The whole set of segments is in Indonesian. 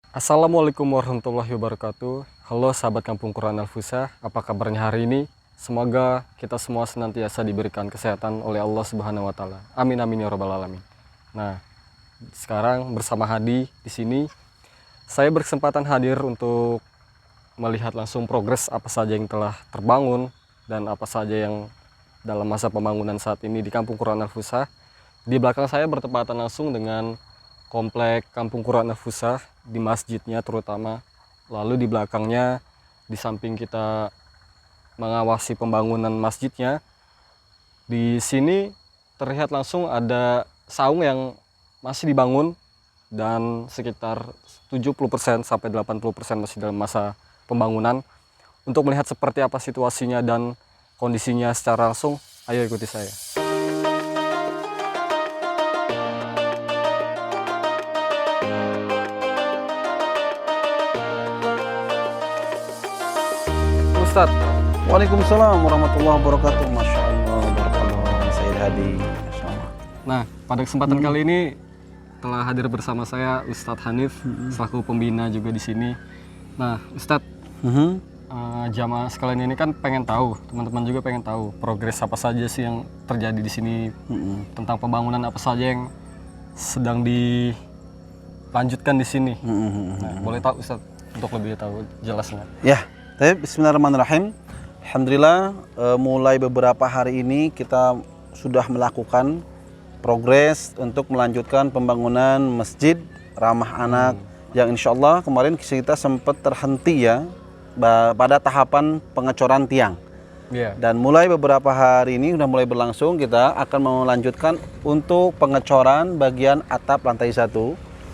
Assalamualaikum warahmatullahi wabarakatuh. Halo sahabat Kampung Quran Al-Fusah, apa kabarnya hari ini? Semoga kita semua senantiasa diberikan kesehatan oleh Allah Subhanahu wa taala. Amin amin ya rabbal alamin. Nah, sekarang bersama Hadi di sini saya berkesempatan hadir untuk melihat langsung progres apa saja yang telah terbangun dan apa saja yang dalam masa pembangunan saat ini di Kampung Quran Al-Fusah. Di belakang saya bertepatan langsung dengan komplek Kampung Quran Al-Fusah, di masjidnya terutama. Lalu di belakangnya, di samping kita mengawasi pembangunan masjidnya, di sini terlihat langsung ada saung yang masih dibangun dan sekitar 70% sampai 80% masih dalam masa pembangunan. Untuk melihat seperti apa situasinya dan kondisinya secara langsung, ayo ikuti saya. Ustadz, Waalaikumsalam warahmatullahi wabarakatuh. Masya Allah, barakallah, Sayyid Hadi. Masya Allah. nah pada kesempatan kali ini telah hadir bersama saya Ustadz Hanif selaku pembina juga di sini. Nah, Ustadz, jamaah sekalian ini kan pengen tahu, teman-teman juga pengen tahu progres apa saja sih yang terjadi di sini, tentang pembangunan apa saja yang sedang dilanjutkan di sini. Nah, boleh tahu Ustadz untuk lebih tahu jelasnya? Ya, tapi bismillahirrahmanirrahim. Alhamdulillah, mulai beberapa hari ini kita sudah melakukan progres untuk melanjutkan pembangunan masjid ramah anak yang insya Allah kemarin kita sempat terhenti ya pada tahapan pengecoran tiang. Dan mulai beberapa hari ini sudah mulai berlangsung, kita akan melanjutkan untuk pengecoran bagian atap lantai 1.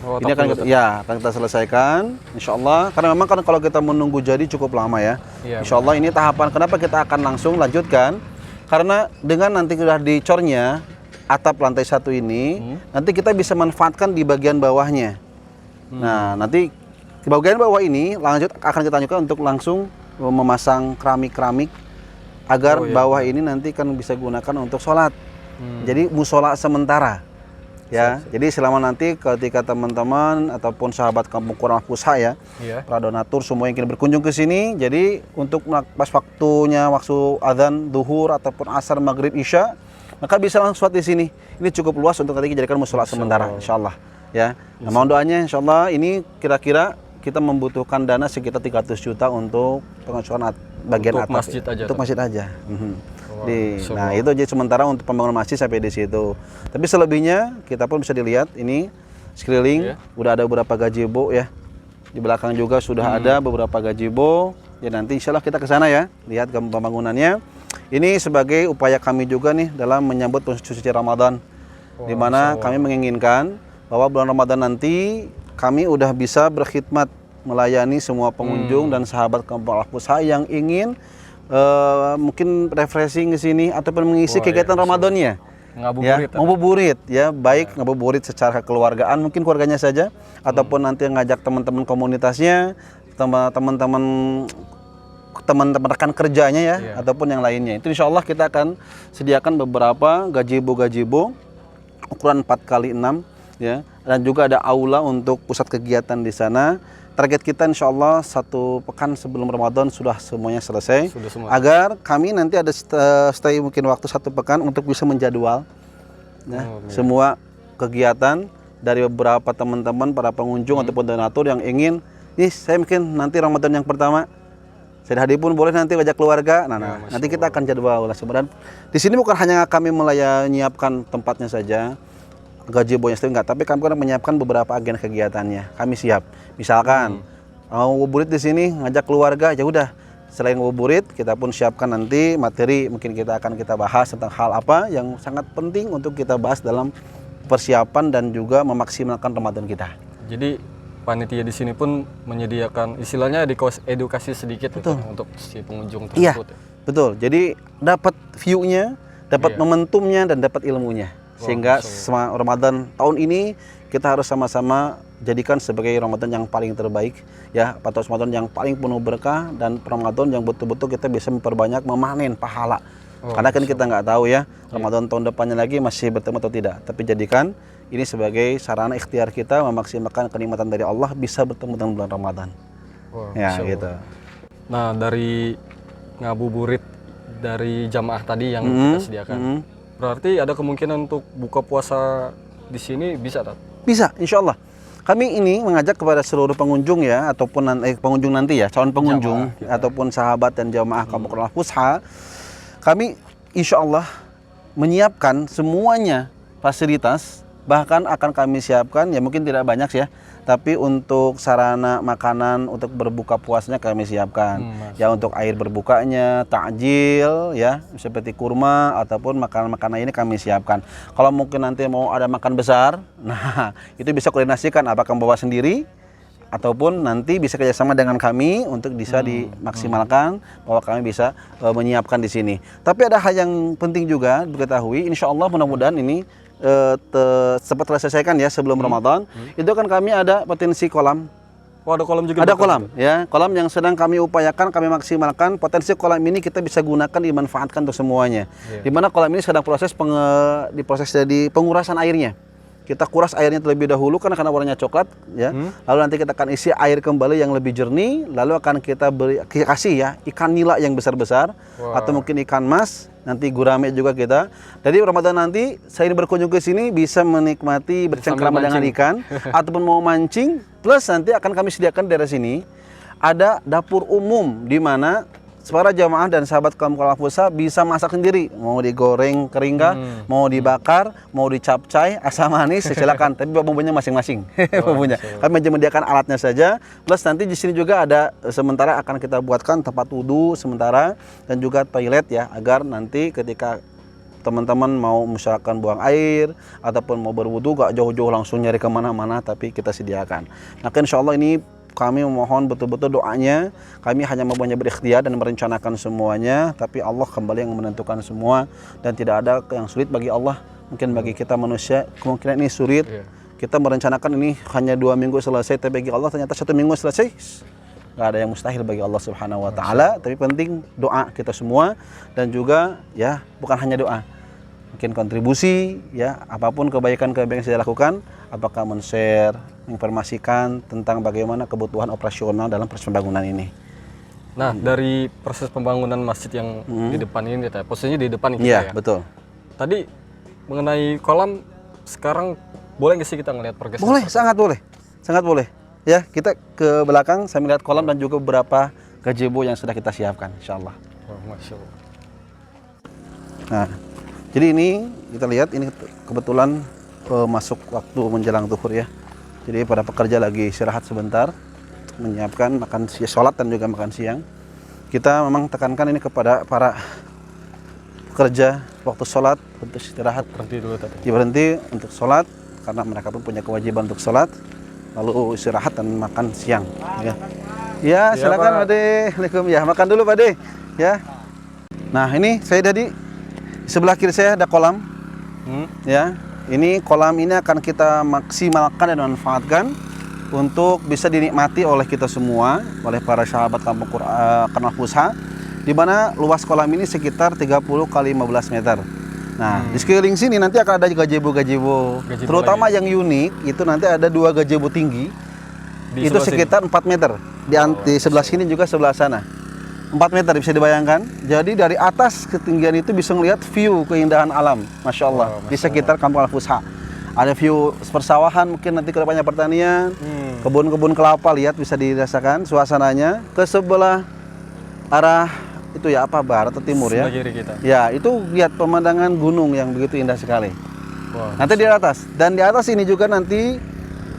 Ini akan kita selesaikan insya Allah, karena memang kan kalau kita menunggu jadi cukup lama ya. Insya Allah ini tahapan kenapa kita akan langsung lanjutkan, karena dengan nanti sudah dicornya atap lantai 1 ini, nanti kita bisa manfaatkan di bagian bawahnya. Nah, nanti di bagian bawah ini lanjut akan kita lanjutkan untuk langsung memasang keramik-keramik agar bawah ini nanti kan bisa gunakan untuk sholat. Jadi musola sementara. Ya, jadi selama nanti ketika teman-teman ataupun sahabat Kampung Quran Al-Fusah ya, para donatur semua yang ingin berkunjung ke sini, jadi untuk pas waktunya waktu azan duhur ataupun asar maghrib isya, maka bisa langsung sholat di sini. Ini cukup luas untuk nanti dijadikan musola sementara, insyaallah. Ya, nah, mohon doanya insyaallah ini kira-kira kita membutuhkan dana sekitar 300 juta untuk pengecoran bagian untuk atap masjid aja. Untuk masjid aja. Nah itu jadi sementara untuk pembangunan masjid sampai di situ. Tapi selebihnya kita pun bisa dilihat ini sekeliling udah ada beberapa gazebo ya. Di belakang juga sudah ada beberapa gazebo. Ya nanti insya Allah kita ke sana ya, lihat pembangunannya. Ini sebagai upaya kami juga nih dalam menyambut suci Ramadan, di mana kami menginginkan bahwa bulan Ramadan nanti kami udah bisa berkhidmat melayani semua pengunjung dan sahabat Kampung Al-Fusah yang ingin mungkin refreshing ke sini ataupun mengisi kegiatan Ramadannya. Ngabuburit ya, baik ngabuburit secara kekeluargaan, mungkin keluarganya saja, ataupun nanti ngajak teman-teman komunitasnya, teman-teman rekan kerjanya ya, ataupun yang lainnya. Itu insya Allah kita akan sediakan beberapa gazebo ukuran 4x6 ya, dan juga ada aula untuk pusat kegiatan di sana. Target kita insya Allah 1 pekan sebelum Ramadan sudah semuanya selesai. Agar kami nanti ada stay mungkin waktu 1 pekan untuk bisa menjadwal semua kegiatan dari beberapa teman-teman para pengunjung ataupun donatur yang ingin, saya mungkin nanti Ramadan yang pertama Sayyid Hadi pun boleh nanti ajak keluarga. Nanti kita akan jadwal. Sebenarnya di sini bukan hanya kami menyiapkan tempatnya saja, gazebo-nya sendiri enggak, tapi kami akan menyiapkan beberapa agen kegiatannya. Kami siap. Misalkan mau ngabuburit di sini, ngajak keluarga, ya udah. Selain ngabuburit, kita pun siapkan nanti materi, mungkin kita bahas tentang hal apa yang sangat penting untuk kita bahas dalam persiapan dan juga memaksimalkan Ramadan kita. Jadi panitia di sini pun menyediakan istilahnya edukasi sedikit untuk si pengunjung tersebut. Iya, betul. Jadi dapat view-nya, dapat momentumnya dan dapat ilmunya. Sehingga selama Ramadan tahun ini kita harus sama-sama jadikan sebagai Ramadan yang paling terbaik ya, atau Ramadan yang paling penuh berkah, dan Ramadan yang betul-betul kita bisa memperbanyak memanen pahala. Karena kan kita nggak tahu ya Ramadan tahun depannya lagi masih bertemu atau tidak, tapi jadikan ini sebagai sarana ikhtiar kita memaksimalkan kenikmatan dari Allah bisa bertemu dengan bulan Ramadan. Wah, Ya, Masya Allah. gitu. Nah, dari ngabuburit dari jamaah tadi yang kita sediakan, berarti ada kemungkinan untuk buka puasa di sini bisa, Tat? Bisa, insya Allah. Kami ini mengajak kepada seluruh pengunjung ya, ataupun pengunjung nanti ya, calon pengunjung, ataupun sahabat dan jamaah Kampung Quran Al-Fusha, kami insya Allah menyiapkan semuanya fasilitas, bahkan akan kami siapkan, ya mungkin tidak banyak sih ya, tapi untuk sarana makanan untuk berbuka puasanya kami siapkan. Ya untuk air berbukanya, takjil ya, seperti kurma ataupun makanan-makanan ini kami siapkan. Kalau mungkin nanti mau ada makan besar, nah itu bisa koordinasikan apakah bawa sendiri ataupun nanti bisa kerjasama dengan kami untuk bisa dimaksimalkan bahwa kami bisa menyiapkan di sini. Tapi ada hal yang penting juga diketahui, insya Allah mudah-mudahan ini sempat terselesaikan ya sebelum Ramadan. Itu kan kami ada potensi kolam. Oh, ada kolam juga? Ada kolam ya, kolam yang sedang kami upayakan, kami maksimalkan. Potensi kolam ini kita bisa gunakan, dimanfaatkan untuk semuanya. Dimana kolam ini sedang diproses jadi pengurasan airnya. Kita kuras airnya terlebih dahulu karena warnanya coklat ya. Lalu nanti kita akan isi air kembali yang lebih jernih, lalu akan kita kasih ya ikan nila yang besar-besar atau mungkin ikan mas, nanti gurame juga kita. Jadi Ramadan nanti saya ini berkunjung ke sini bisa menikmati bercengkrama dengan ikan ataupun mau mancing, plus nanti akan kami sediakan dari sini ada dapur umum di mana para jamaah dan sahabat Kampung Quran Al-Fusha bisa masak sendiri, mau digoreng kering kah, mau dibakar, mau dicapcay, asam manis, silakan. Tapi bumbunya masing-masing. Bumbunya. Kami menyediakan alatnya saja. Plus nanti di sini juga ada sementara akan kita buatkan tempat wudhu sementara dan juga toilet ya, agar nanti ketika teman-teman mau misalkan buang air ataupun mau berwudhu gak jauh-jauh langsung nyari kemana-mana, tapi kita sediakan. Nah, insya Allah ini kami memohon betul-betul doanya. Kami hanya mempunyai berikhtiar dan merencanakan semuanya, tapi Allah kembali yang menentukan semua dan tidak ada yang sulit bagi Allah. Mungkin bagi kita manusia kemungkinan ini sulit. Kita merencanakan ini hanya 2 minggu selesai, tapi bagi Allah ternyata 1 minggu selesai. Gak ada yang mustahil bagi Allah Subhanahu wa taala. Tapi penting doa kita semua, dan juga ya bukan hanya doa, mungkin kontribusi ya, apapun kebaikan-kebaikan yang saya lakukan, apakah men-share, menginformasikan tentang bagaimana kebutuhan operasional dalam proses pembangunan ini. Nah, dari proses pembangunan masjid yang di depan ini, posisinya di depan kita Iya, ya. betul. Tadi mengenai kolam, sekarang boleh nggak sih kita ngelihat progresnya? Boleh, sangat boleh. Sangat boleh. Ya, kita ke belakang saya melihat kolam dan juga beberapa gazebo yang sudah kita siapkan, insyaallah. Oh, Masya Allah. Nah, jadi ini kita lihat ini kebetulan masuk waktu menjelang zuhur ya. Jadi para pekerja lagi istirahat sebentar, menyiapkan makan siang, sholat dan juga makan siang. Kita memang tekankan ini kepada para pekerja waktu sholat untuk istirahat, Berhenti dulu tadi. berhenti untuk sholat karena mereka pun punya kewajiban untuk sholat, lalu istirahat dan makan siang. Ya, ya silakan Pak De. Assalamualaikum ya, makan dulu Pak De. Ya. Nah ini saya tadi sebelah kiri saya ada kolam. Ya. Ini kolam ini akan kita maksimalkan dan manfaatkan untuk bisa dinikmati oleh kita semua, oleh para sahabat Kampung Quran Al-Fusha, di mana luas kolam ini sekitar 30 kali 15 meter. Nah, di sekeliling sini nanti akan ada gazebo, terutama yang unik itu nanti ada 2 gazebo tinggi, itu sekitar 4 meter. Di sebelah sini juga sebelah sana. 4 meter bisa dibayangkan. Jadi dari atas ketinggian itu bisa melihat view keindahan alam, Masya Allah, di sekitar Kampung Al-Fusha. Ada view persawahan, mungkin nanti kedepannya pertanian, kebun-kebun kelapa, lihat bisa dirasakan suasananya. Ke sebelah arah itu ya apa, barat atau timur ya? Kiri kita. Ya, itu lihat pemandangan gunung yang begitu indah sekali. Wow. Nanti di atas, dan di atas ini juga nanti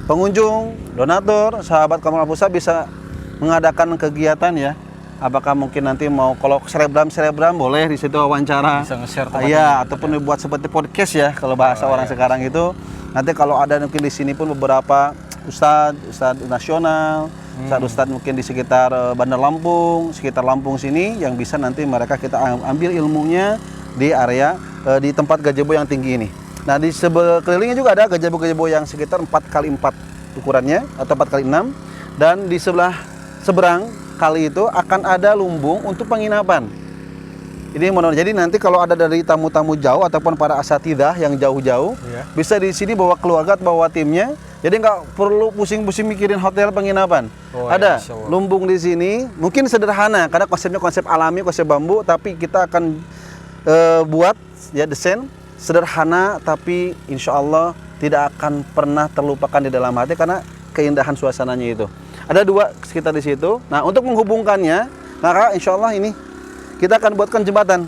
pengunjung, donatur, sahabat Kampung Al-Fusha bisa mengadakan kegiatan ya. Apakah mungkin nanti mau kalau selebgram boleh di situ wawancara. Bisa nge-share Iya, ataupun dibuat seperti podcast ya kalau bahasa orang sekarang itu. Nanti kalau ada mungkin di sini pun beberapa ustadz nasional, ustadz mungkin di sekitar Bandar Lampung, sekitar Lampung sini yang bisa nanti mereka kita ambil ilmunya di area di tempat gazebo yang tinggi ini. Nah, di kelilingnya juga ada gazebo-gazebo yang sekitar 4x4 ukurannya atau 4x6, dan di seberang kali itu akan ada lumbung untuk penginapan. Ini jadi nanti kalau ada dari tamu-tamu jauh ataupun para asatidzah yang jauh-jauh, Iya. bisa di sini bawa keluarga atau bawa timnya. Jadi nggak perlu pusing-pusing mikirin hotel penginapan. Oh, ya, Ada Masya Allah. lumbung di sini, mungkin sederhana karena konsepnya konsep alami, konsep bambu, tapi kita akan buat ya desain sederhana, tapi insya Allah tidak akan pernah terlupakan di dalam hati karena keindahan suasananya itu. Ada 2 sekitar di situ. Nah, untuk menghubungkannya, maka insya Allah ini kita akan buatkan jembatan.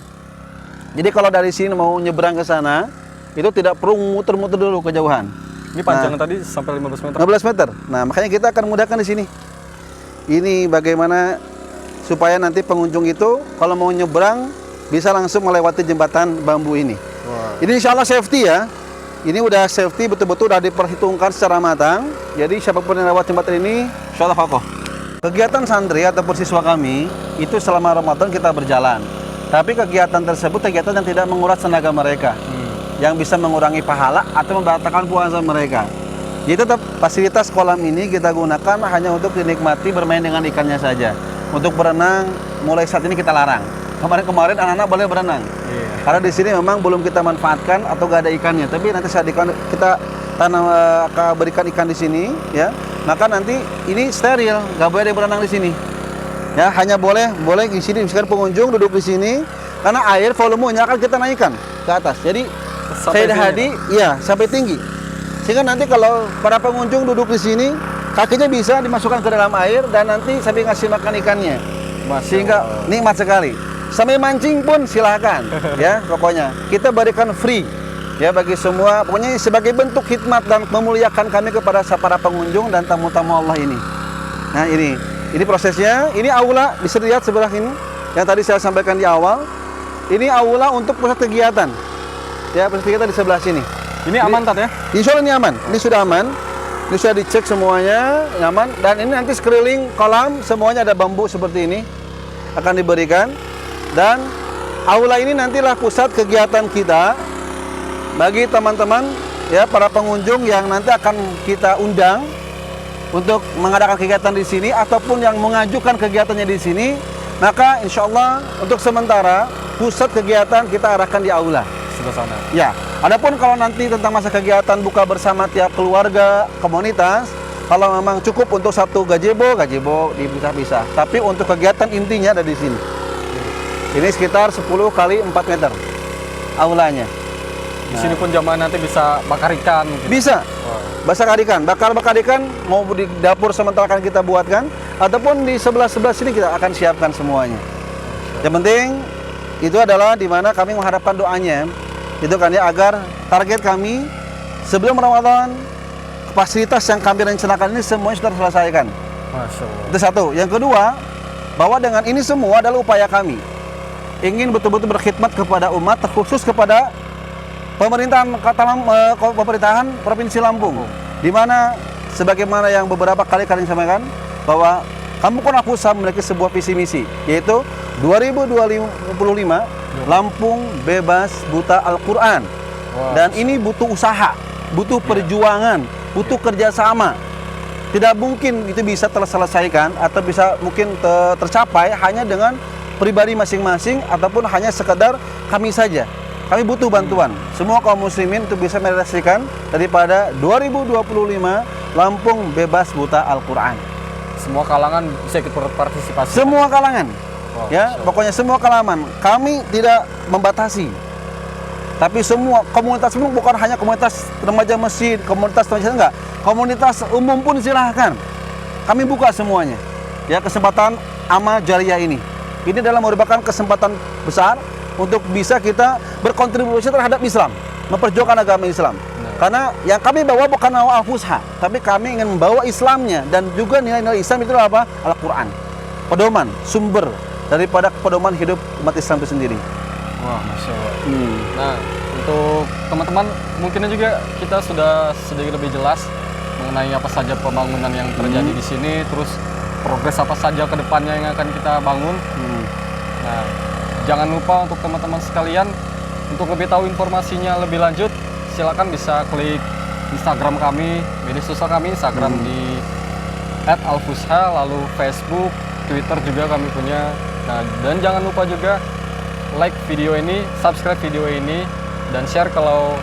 Jadi kalau dari sini mau nyebrang ke sana, itu tidak perlu muter-muter dulu kejauhan. Ini panjangnya tadi sampai 15 meter. 15 meter. Nah, makanya kita akan mudahkan di sini. Ini bagaimana supaya nanti pengunjung itu kalau mau nyebrang bisa langsung melewati jembatan bambu ini. Wah. Ini insya Allah safety ya. Ini udah safety, betul-betul udah diperhitungkan secara matang. Jadi siapapun yang lewat jembatan ini, insya Allah kokoh. Kegiatan santri ataupun siswa kami itu selama Ramadan kita berjalan. Tapi kegiatan tersebut kegiatan yang tidak menguras tenaga mereka, yang bisa mengurangi pahala atau membatalkan puasa mereka. Jadi tetap fasilitas kolam ini kita gunakan hanya untuk dinikmati bermain dengan ikannya saja. Untuk berenang mulai saat ini kita larang. Kemarin-kemarin anak-anak boleh berenang. Iya. Karena di sini memang belum kita manfaatkan atau gak ada ikannya. Tapi nanti saat kita tanam berikan ikan di sini, ya, maka nanti ini steril, gak boleh ada yang berenang di sini. Ya, hanya boleh di sini misalkan pengunjung duduk di sini karena air volumenya akan kita naikkan ke atas. Jadi Sampai Sayyidah sini, Hadi, iya, sampai tinggi. Sehingga nanti kalau para pengunjung duduk di sini, kakinya bisa dimasukkan ke dalam air dan nanti sambil ngasih makan ikannya. Masya Sehingga Allah. nikmat sekali. Sampai mancing pun silahkan, ya, pokoknya kita berikan free, ya, bagi semua. Pokoknya sebagai bentuk khidmat dan memuliakan kami kepada para pengunjung dan tamu-tamu Allah ini. Nah, ini prosesnya. Ini aula, bisa dilihat sebelah ini yang tadi saya sampaikan di awal. Ini aula untuk pusat kegiatan. Ya, pusat kegiatan di sebelah sini. Ini aman Tat ya? Insya Allah ini aman. Ini sudah aman. Ini sudah dicek semuanya nyaman. Dan ini nanti sekeliling kolam semuanya ada bambu seperti ini akan diberikan. Dan aula ini nantilah pusat kegiatan kita bagi teman-teman, ya, para pengunjung yang nanti akan kita undang untuk mengadakan kegiatan di sini ataupun yang mengajukan kegiatannya di sini. Maka insya Allah untuk sementara pusat kegiatan kita arahkan di aula. Sebelah sana. Ya, adapun kalau nanti tentang masa kegiatan buka bersama tiap keluarga, komunitas, kalau memang cukup untuk satu gazebo dipisah-pisah. Tapi untuk kegiatan intinya ada di sini. Ini sekitar 10 kali 4 meter aulanya. Di sini pun jamaah nanti bisa bakar ikan mungkin. Bisa Wah. bakar ikan, bakar ikan mau di dapur sementara akan kita buatkan, ataupun di sebelah sini kita akan siapkan semuanya. Yang penting itu adalah di mana kami mengharapkan doanya. Itu kan ya, agar target kami sebelum Ramadan fasilitas yang kami rencanakan ini semuanya sudah terselesaikan. Masya Allah. Itu satu. Yang kedua, bahwa dengan ini semua adalah upaya kami ingin betul-betul berkhidmat kepada umat, terkhusus kepada pemerintahan Provinsi Lampung, di mana sebagaimana yang beberapa kali kalian sampaikan bahwa Kampung Quran Al-Fusa memiliki sebuah visi misi, yaitu 2025 Lampung bebas buta Al-Quran. Wah. Dan ini butuh usaha, butuh perjuangan, butuh kerjasama. Tidak mungkin itu bisa terselesaikan atau bisa mungkin tercapai hanya dengan pribadi masing-masing ataupun hanya sekedar kami saja. Kami butuh bantuan semua kaum muslimin untuk bisa merealisasikan daripada 2025 Lampung bebas buta Al-Quran. Semua kalangan bisa ikut berpartisipasi. Semua kalangan. Wow, Ya, Masya Allah. pokoknya semua kalangan. Kami tidak membatasi. Tapi semua komunitas pun bukan hanya komunitas remaja masjid, komunitas enggak. Komunitas umum pun silahkan. Kami buka semuanya. Ya, kesempatan amal jariah ini. Ini adalah merupakan kesempatan besar untuk bisa kita berkontribusi terhadap Islam, memperjuangkan agama Islam. Karena yang kami bawa bukan Al-Fusha, tapi kami ingin membawa Islamnya dan juga nilai-nilai Islam itu apa? Al-Quran. Pedoman, sumber daripada pedoman hidup umat Islam itu sendiri. Wah, Masya Allah. Nah, untuk teman-teman mungkin juga kita sudah sedikit lebih jelas mengenai apa saja pembangunan yang terjadi di sini, terus progres apa saja ke depannya yang akan kita bangun. Nah, jangan lupa untuk teman-teman sekalian, untuk lebih tahu informasinya lebih lanjut, silakan bisa klik Instagram kami, media sosial kami, Instagram di @alfusha, lalu Facebook, Twitter juga kami punya. Nah, dan jangan lupa juga like video ini, subscribe video ini, dan share kalau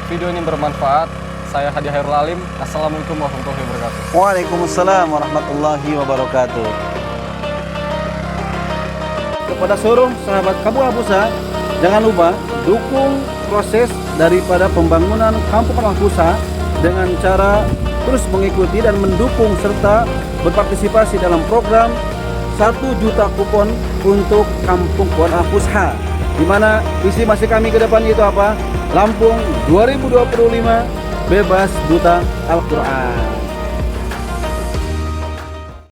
video ini bermanfaat. Saya Hadi Hairul Alim. Assalamualaikum warahmatullahi wabarakatuh. Waalaikumsalam warahmatullahi wabarakatuh. Kepada seluruh sahabat Kampung Al-Fusa, jangan lupa dukung proses daripada pembangunan Kampung Al-Fusa dengan cara terus mengikuti dan mendukung serta berpartisipasi dalam program 1 juta kupon untuk Kampung Al-Fusa, di mana visi misi kami ke depan itu apa? Lampung 2025 bebas buta Al-Quran.